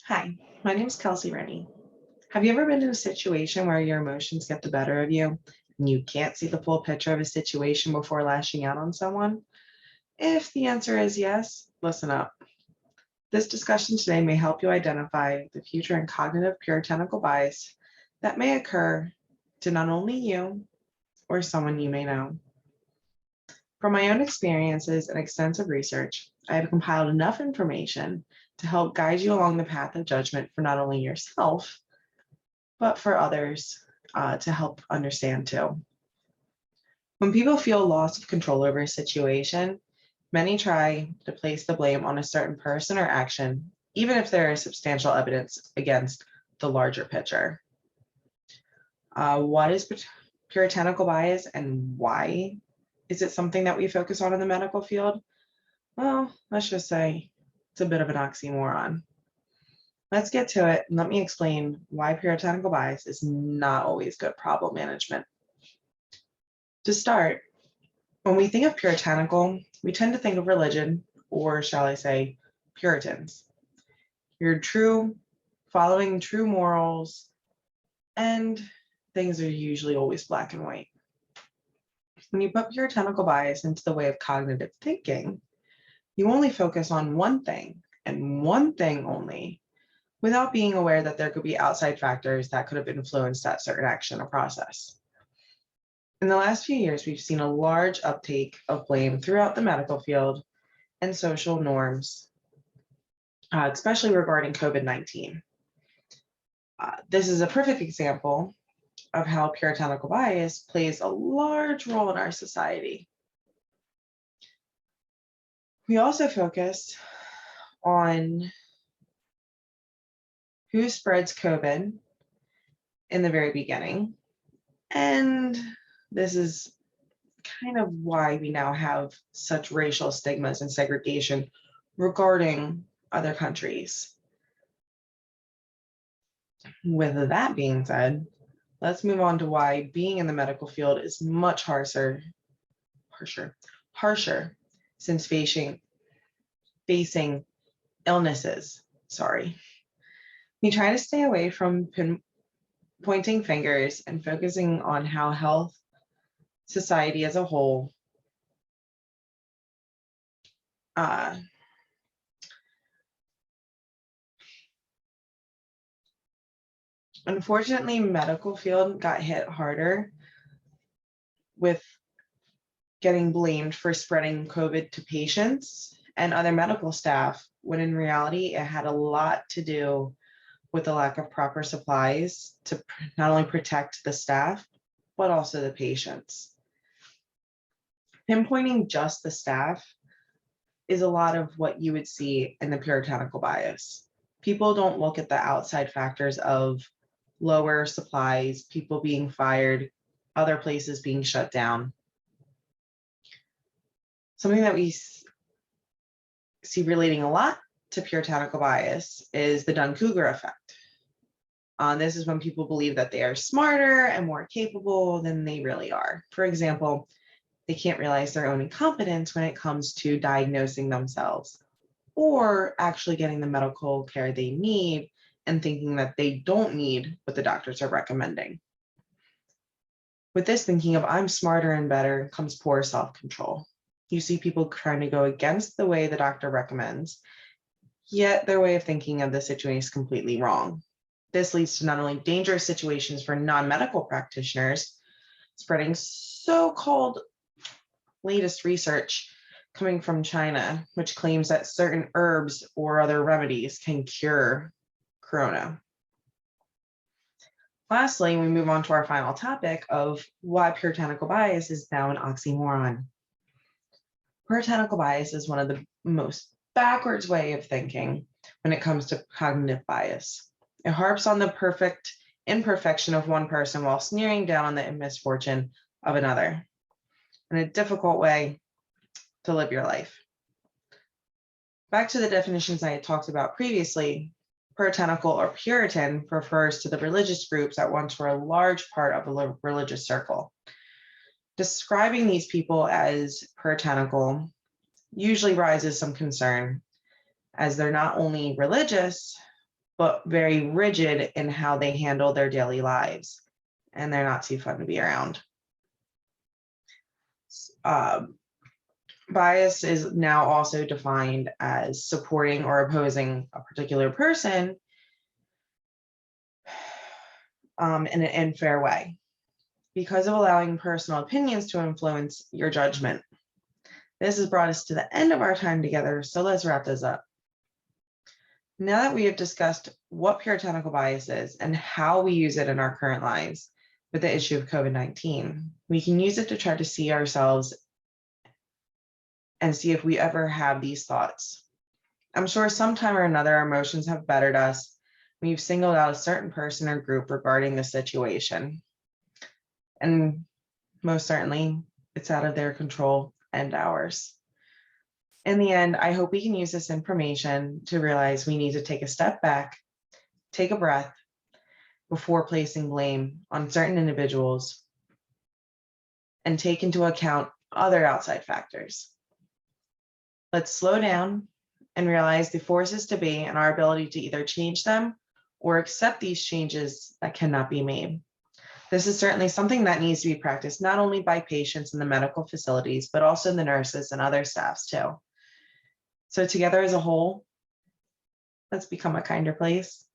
Hi, my name is Kelsey Rennie. Have you ever been in a situation where your emotions get the better of you and you can't see the full picture of a situation before lashing out on someone? If the answer is yes, listen up. This discussion today may help you identify the future and cognitive puritanical bias that may occur to not only you or someone you may know. From my own experiences and extensive research, I have compiled enough information to help guide you along the path of judgment for not only yourself, but for others to help understand too. When people feel loss of control over a situation, many try to place the blame on a certain person or action, even if there is substantial evidence against the larger picture. What is puritanical bias and why is it something that we focus on in the medical field? Well, let's just say it's a bit of an oxymoron. Let's get to it and let me explain why puritanical bias is not always good problem management. To start, when we think of puritanical, we tend to think of religion, or shall I say, Puritans. You're true, following true morals, and things are usually always black and white. When you put puritanical bias into the way of cognitive thinking, you only focus on one thing and one thing only, without being aware that there could be outside factors that could have influenced that certain action or process. In the last few years, we've seen a large uptake of blame throughout the medical field and social norms, especially regarding COVID-19. This is a perfect example of how puritanical bias plays a large role in our society. We also focused on who spreads COVID in the very beginning, and this is kind of why we now have such racial stigmas and segregation regarding other countries. With that being said, let's move on to why being in the medical field is much harsher since facing illnesses. Sorry. We try to stay away from pointing fingers and focusing on how health, society as a whole, unfortunately, medical field got hit harder with getting blamed for spreading COVID to patients and other medical staff, when in reality, it had a lot to do with the lack of proper supplies to not only protect the staff, but also the patients. Pinpointing just the staff is a lot of what you would see in the puritanical bias. People don't look at the outside factors of lower supplies, people being fired, other places being shut down. Something that we see relating a lot to puritanical bias is the Dunn-Kruger effect. This is when people believe that they are smarter and more capable than they really are. For example, they can't realize their own incompetence when it comes to diagnosing themselves or actually getting the medical care they need and thinking that they don't need what the doctors are recommending. With this thinking of I'm smarter and better comes poor self-control. You see people trying to go against the way the doctor recommends, yet their way of thinking of the situation is completely wrong. This leads to not only dangerous situations for non-medical practitioners, spreading so-called latest research coming from China, which claims that certain herbs or other remedies can cure corona. Lastly, we move on to our final topic of why puritanical bias is now an oxymoron. Puritanical bias is one of the most backwards way of thinking when it comes to cognitive bias. It harps on the perfect imperfection of one person while sneering down on the misfortune of another, in a difficult way to live your life. Back to the definitions I had talked about previously, puritanical or Puritan refers to the religious groups that once were a large part of a religious circle. Describing these people as puritanical usually raises some concern, as they're not only religious, but very rigid in how they handle their daily lives. And they're not too fun to be around. Bias is now also defined as supporting or opposing a particular person in an unfair way because of allowing personal opinions to influence your judgment. This has brought us to the end of our time together, so let's wrap this up. Now that we have discussed what puritanical bias is and how we use it in our current lives with the issue of COVID-19, we can use it to try to see ourselves and see if we ever have these thoughts. I'm sure sometime or another our emotions have bettered us. We've singled out a certain person or group regarding the situation. And most certainly, it's out of their control and ours. In the end, I hope we can use this information to realize we need to take a step back, take a breath before placing blame on certain individuals, and take into account other outside factors. Let's slow down and realize the forces to be and our ability to either change them or accept these changes that cannot be made. This is certainly something that needs to be practiced not only by patients in the medical facilities, but also the nurses and other staffs too. So together as a whole, let's become a kinder place.